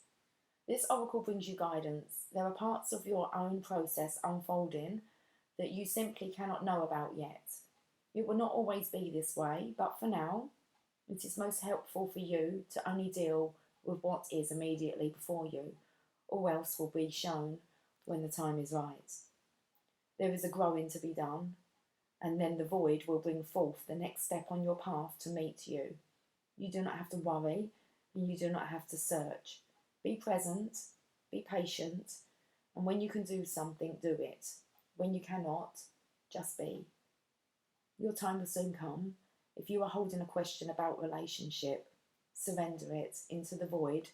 A: This oracle brings you guidance. There are parts of your own process unfolding that you simply cannot know about yet. It will not always be this way, but for now, it is most helpful for you to only deal with what is immediately before you. All else will be shown when the time is right. There is a growing to be done, and then the void will bring forth the next step on your path to meet you. You do not have to worry, and you do not have to search. Be present, be patient, and when you can do something, do it. When you cannot, just be. Your time will soon come. If you are holding a question about relationship, surrender it into the void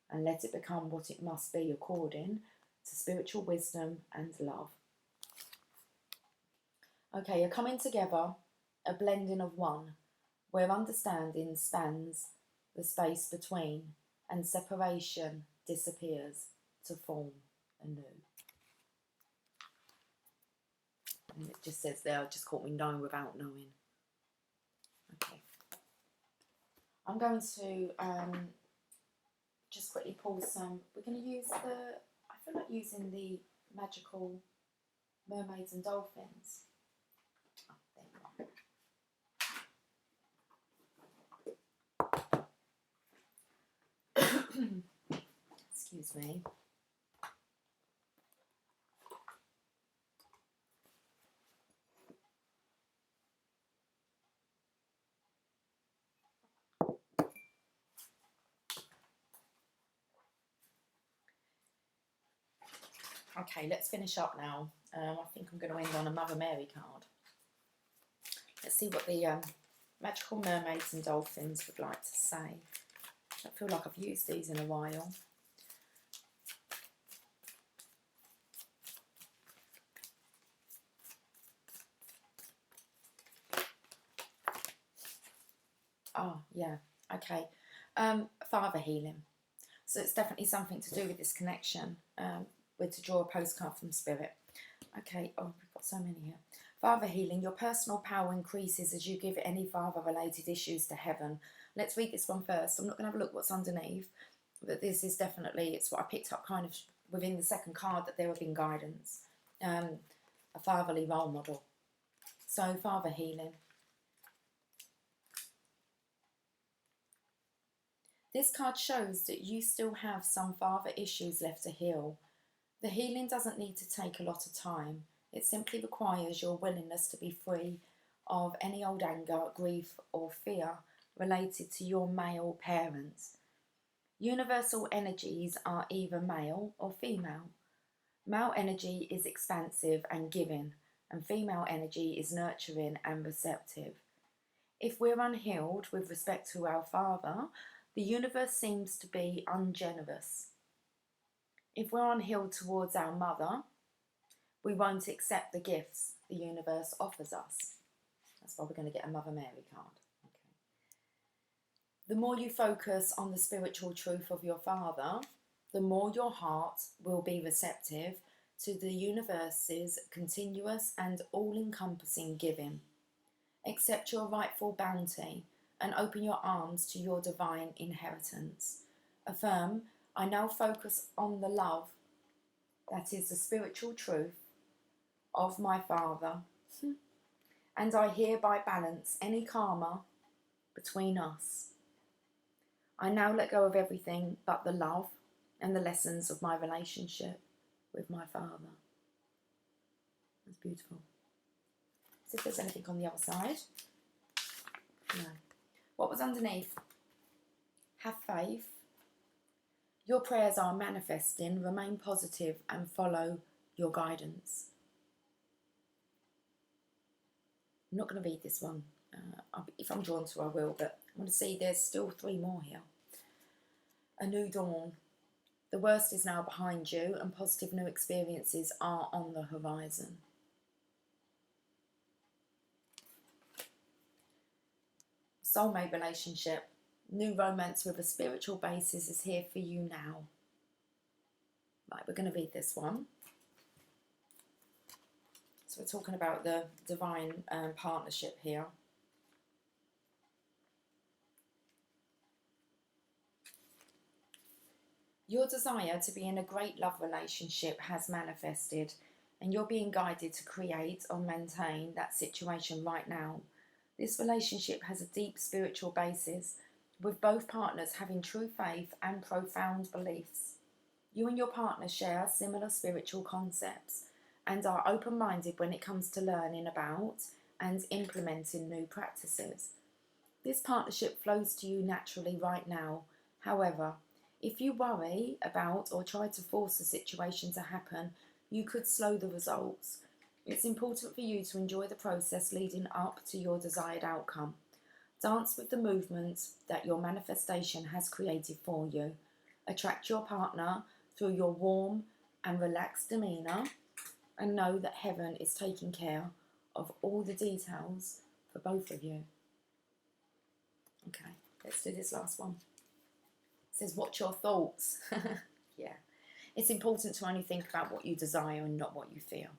A: and let it become what it must be according to spiritual wisdom and love. Okay, a coming together, a blending of one, where understanding spans the space between and separation disappears to form anew. And it just says there, just caught me knowing without knowing. Okay. I'm going to just quickly pull some. We're going to use I feel like using the magical mermaids and dolphins. Oh, there you go. Excuse me. Okay, let's finish up now. I think I'm going to end on a Mother Mary card. Let's see what the magical mermaids and dolphins would like to say. I feel like I've used these in a while. Oh, yeah, okay. Father healing. So it's definitely something to do with this connection. With to draw a postcard from Spirit. Okay, oh, we've got so many here. Father healing, your personal power increases as you give any father-related issues to heaven. Let's read this one first. I'm not going to have a look what's underneath, but this is definitely, it's what I picked up kind of within the second card, that there have been guidance. A fatherly role model. So, father healing. This card shows that you still have some father issues left to heal. The healing doesn't need to take a lot of time. It simply requires your willingness to be free of any old anger, grief or fear related to your male parents. Universal energies are either male or female. Male energy is expansive and giving, and female energy is nurturing and receptive. If we're unhealed with respect to our father, the universe seems to be ungenerous. If we're unhealed towards our mother, we won't accept the gifts the universe offers us. That's why we're going to get a Mother Mary card. Okay. The more you focus on the spiritual truth of your father, the more your heart will be receptive to the universe's continuous and all-encompassing giving. Accept your rightful bounty and open your arms to your divine inheritance. Affirm, I now focus on the love that is the spiritual truth of my Father, and I hereby balance any karma between us. I now let go of everything but the love and the lessons of my relationship with my Father. That's beautiful. See if there's anything on the other side. No. What was underneath? Have faith. Your prayers are manifesting. Remain positive and follow your guidance. I'm not going to read this one. If I'm drawn to, I will, but I want to see there's still 3 more here. A new dawn. The worst is now behind you and positive new experiences are on the horizon. Soulmate relationship, new romance with a spiritual basis is here for you now. Right, we're going to read this one. So we're talking about the divine partnership here. Your desire to be in a great love relationship has manifested, and you're being guided to create or maintain that situation right now. This relationship has a deep spiritual basis, with both partners having true faith and profound beliefs. You and your partner share similar spiritual concepts and are open-minded when it comes to learning about and implementing new practices. This partnership flows to you naturally right now. However, if you worry about or try to force a situation to happen, you could slow the results. It's important for you to enjoy the process leading up to your desired outcome. Dance with the movement that your manifestation has created for you. Attract your partner through your warm and relaxed demeanour, and know that heaven is taking care of all the details for both of you. Okay, let's do this last one. It says, watch your thoughts. Yeah. It's important to only think about what you desire and not what you feel.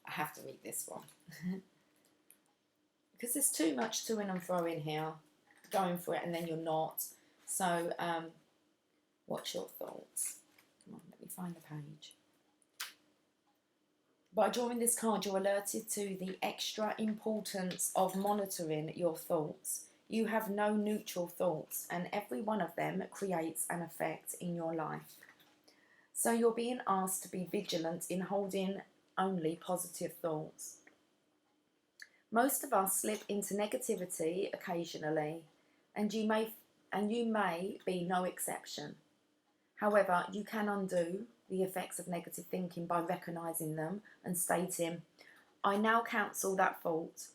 A: I have to read this one. Because there's too much to and fro in here. Going for it and then you're not. So, watch your thoughts. Come on, let me find the page. By drawing this card, you're alerted to the extra importance of monitoring your thoughts. You have no neutral thoughts, and every one of them creates an effect in your life. So you're being asked to be vigilant in holding only positive thoughts. Most of us slip into negativity occasionally, and you may be no exception. However, you can undo the effects of negative thinking by recognising them and stating, I now cancel that thought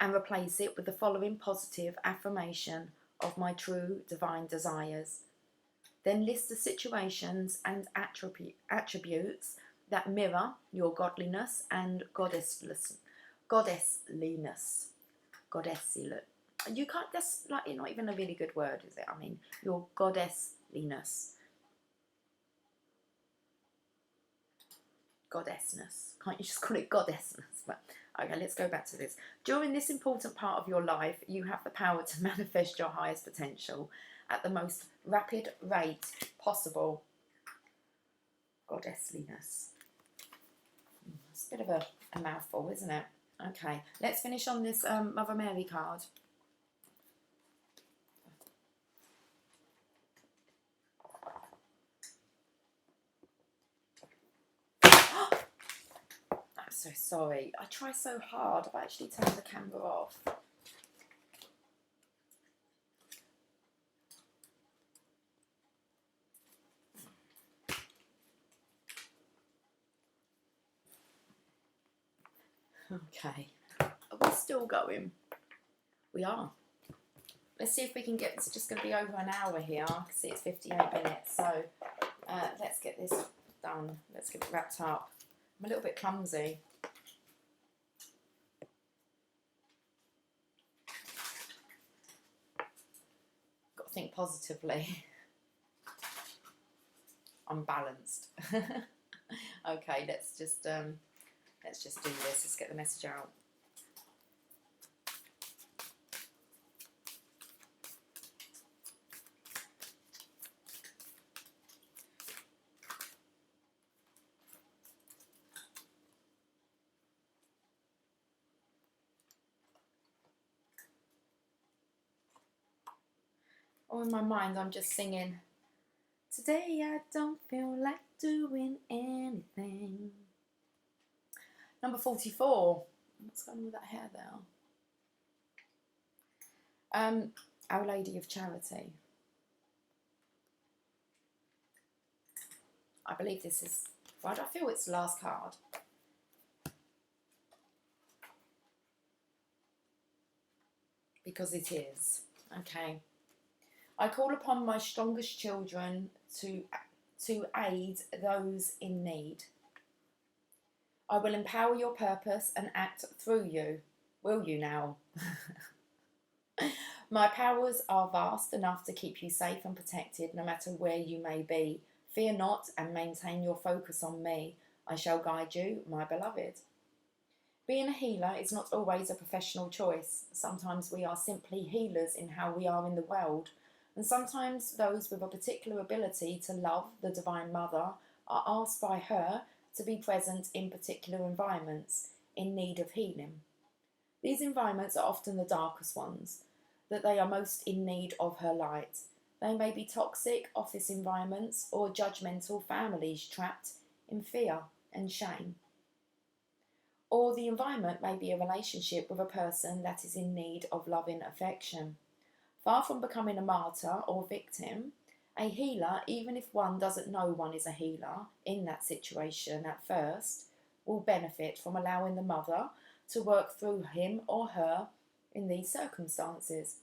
A: and replace it with the following positive affirmation of my true divine desires. Then list the situations and attributes that mirror your godliness and goddessliness. You can't, that's like not even a really good word, is it? I mean, your goddessliness. Goddessness. Can't you just call it goddessness? But okay, let's go back to this. During this important part of your life, you have the power to manifest your highest potential at the most rapid rate possible. Goddessliness. It's a bit of a mouthful, isn't it? Okay, let's finish on this Mother Mary card. I'm so sorry. I try so hard. I've actually turned the camera off. Okay. Are we still going? We are. Let's see if we can get, it's just going to be over an hour here. I can see it's 58 minutes. So let's get this done. Let's get it wrapped up. I'm a little bit clumsy. Got to think positively. I'm balanced. Okay, let's just do this. Let's get the message out. Or in my mind, I'm just singing, today I don't feel like doing anything. Number 44. What's going on with that hair there? Our Lady of Charity. I believe this is, right, I feel it's the last card. Because it is. Okay. I call upon my strongest children to aid those in need. I will empower your purpose and act through you. Will you now? My powers are vast enough to keep you safe and protected no matter where you may be. Fear not and maintain your focus on me. I shall guide you, my beloved. Being a healer is not always a professional choice. Sometimes we are simply healers in how we are in the world, and sometimes those with a particular ability to love the Divine Mother are asked by her to be present in particular environments in need of healing. These environments are often the darkest ones, that they are most in need of her light. They may be toxic office environments or judgmental families trapped in fear and shame. Or the environment may be a relationship with a person that is in need of loving affection. Far from becoming a martyr or victim, a healer, even if one doesn't know one is a healer in that situation at first, will benefit from allowing the mother to work through him or her in these circumstances.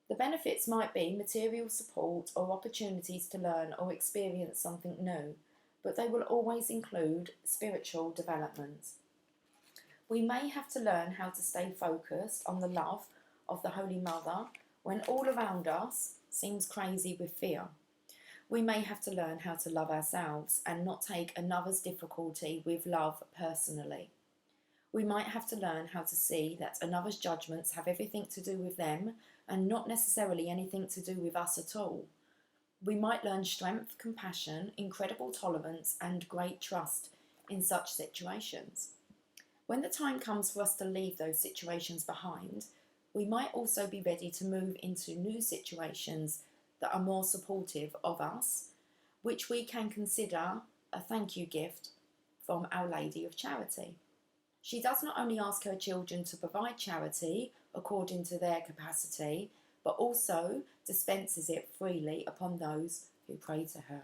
A: The benefits might be material support or opportunities to learn or experience something new, but they will always include spiritual development. We may have to learn how to stay focused on the love of the Holy Mother when all around us seems crazy with fear. We may have to learn how to love ourselves and not take another's difficulty with love personally. We might have to learn how to see that another's judgments have everything to do with them and not necessarily anything to do with us at all. We might learn strength, compassion, incredible tolerance, and great trust in such situations. When the time comes for us to leave those situations behind, we might also be ready to move into new situations that are more supportive of us, which we can consider a thank you gift from Our Lady of Charity. She does not only ask her children to provide charity according to their capacity, but also dispenses it freely upon those who pray to her.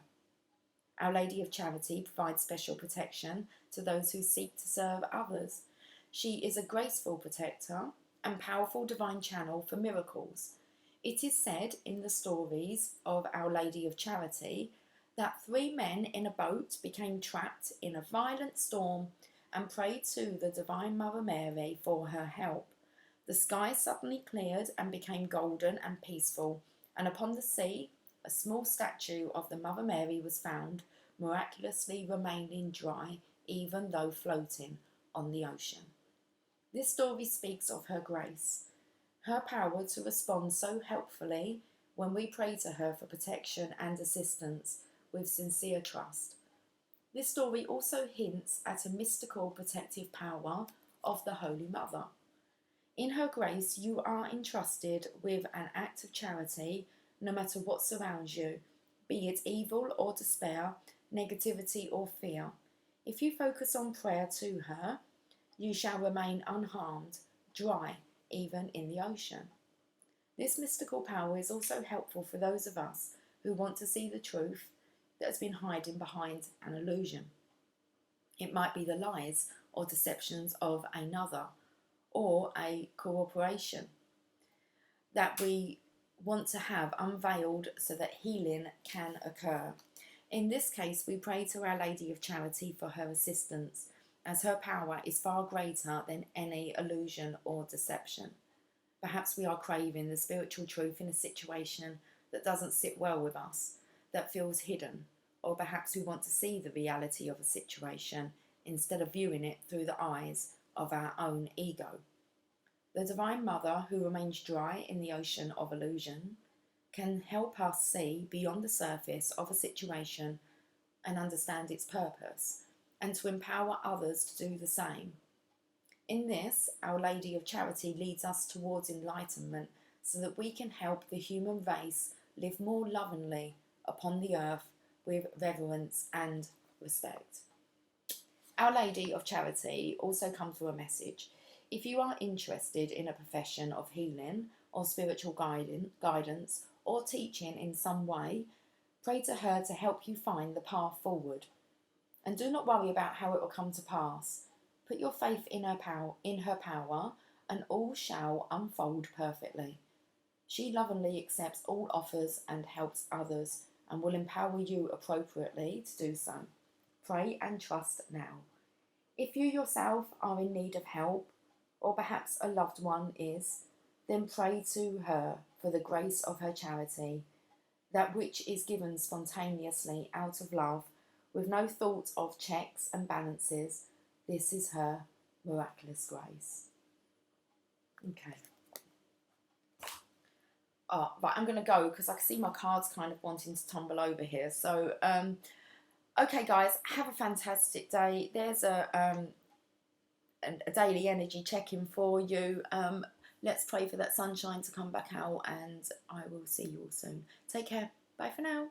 A: Our Lady of Charity provides special protection to those who seek to serve others. She is a graceful protector and powerful divine channel for miracles. It is said in the stories of Our Lady of Charity that 3 men in a boat became trapped in a violent storm and prayed to the Divine Mother Mary for her help. The sky suddenly cleared and became golden and peaceful, and upon the sea a small statue of the Mother Mary was found, miraculously remaining dry even though floating on the ocean. This story speaks of her grace, her power to respond so helpfully when we pray to her for protection and assistance with sincere trust. This story also hints at a mystical protective power of the Holy Mother. In her grace, you are entrusted with an act of charity no matter what surrounds you, be it evil or despair, negativity or fear. If you focus on prayer to her, you shall remain unharmed, dry, even in the ocean. This mystical power is also helpful for those of us who want to see the truth that has been hiding behind an illusion. It might be the lies or deceptions of another or a cooperation that we want to have unveiled so that healing can occur. In this case, we pray to Our Lady of Charity for her assistance, as her power is far greater than any illusion or deception. Perhaps we are craving the spiritual truth in a situation that doesn't sit well with us, that feels hidden, or perhaps we want to see the reality of a situation instead of viewing it through the eyes of our own ego. The Divine Mother, who remains dry in the ocean of illusion, can help us see beyond the surface of a situation and understand its purpose, and to empower others to do the same. In this, Our Lady of Charity leads us towards enlightenment so that we can help the human race live more lovingly upon the earth with reverence and respect. Our Lady of Charity also comes with a message. If you are interested in a profession of healing or spiritual guidance or teaching in some way, pray to her to help you find the path forward. And do not worry about how it will come to pass. Put your faith in her power, and all shall unfold perfectly. She lovingly accepts all offers and helps others, and will empower you appropriately to do so. Pray and trust now. If you yourself are in need of help, or perhaps a loved one is, then pray to her for the grace of her charity, that which is given spontaneously out of love, with no thought of checks and balances. This is her miraculous grace. Okay. Right, I'm going to go because I can see my cards kind of wanting to tumble over here. So, okay, guys, have a fantastic day. There's a daily energy check-in for you. Let's pray for that sunshine to come back out, and I will see you all soon. Take care. Bye for now.